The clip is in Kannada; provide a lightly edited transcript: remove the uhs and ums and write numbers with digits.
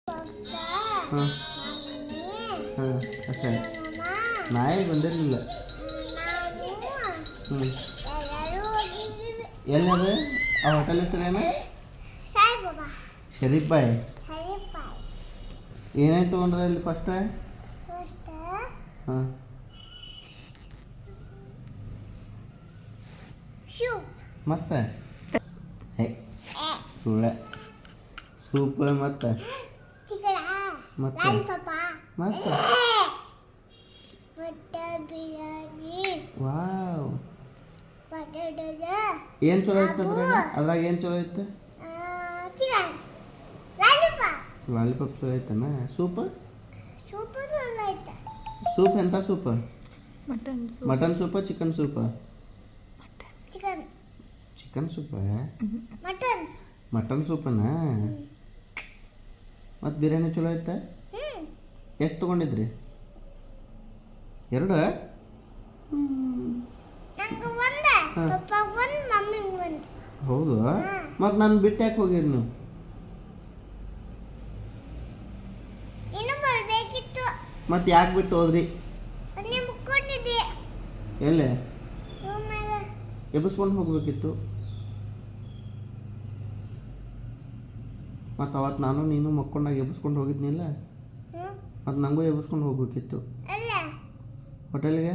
ಹಾಂ ಹಾಂ ಅಷ್ಟೇ ನಾಯಿ ಬಂದಿರಲಿಲ್ಲ. ಹ್ಞೂ ಎಲ್ಲದು ಆ ಹೋಟೆಲ್ ಹೆಸರೇನು? ಶರೀಫ್ ಬಾಯ್. ಏನೇನು ತೊಗೊಂಡ್ರೆ ಇಲ್ಲಿ ಫಸ್ಟ್? ಹಾಂ ಮತ್ತೆ ಹೇ ಸುಳ್ಳ ಸೂಪ್ ಮತ್ತೆ ಮತ್ತೆ ಮತ್ತೆ ವಾವ್ ಏನು ಚಲೋ ಇತ್ತು ಅದ್ರಾಗ ಏನು ಚಲೋ ಇತ್ತು? ಲಾಲಿಪಾಪ್ ಚಲೋ ಐತನ. ಸೂಪ್ ಸೂಪ್ ಎಂಥ ಸೂಪ್? ಮಟನ್ ಸೂಪ ಚಿಕನ್ ಸೂಪ? ಚಿಕನ್ ಸೂಪ ಮಟನ್ ಸೂಪನ. ಮತ್ತು ಬಿರಿಯಾನಿ ಚಲೋ ಐತೆ. ಎಷ್ಟು ತೊಗೊಂಡಿದ್ರಿ? 2? ಹೌದು. ಮತ್ತು ನಾನು ಬಿಟ್ಟು ಯಾಕೆ ಹೋಗಿರಿ ನೀವು? ಮತ್ತು ಯಾಕೆ ಬಿಟ್ಟು ಹೋದ್ರಿ? ಎಲ್ಲೇ ಎಬ್ಬಿಸ್ಕೊಂಡು ಹೋಗ್ಬೇಕಿತ್ತು. ಮತ್ತು ಅವತ್ತು ನಾನು ನೀನು ಮಕ್ಕೊಂಡಾಗ ಎಬ್ಬಿಸ್ಕೊಂಡು ಹೋಗಿದ್ನಿಲ್ಲ, ಮತ್ತು ನನಗೂ ಎಬ್ಬಿಸ್ಕೊಂಡು ಹೋಗ್ಬೇಕಿತ್ತು ಹೋಟೆಲ್ಗೆ.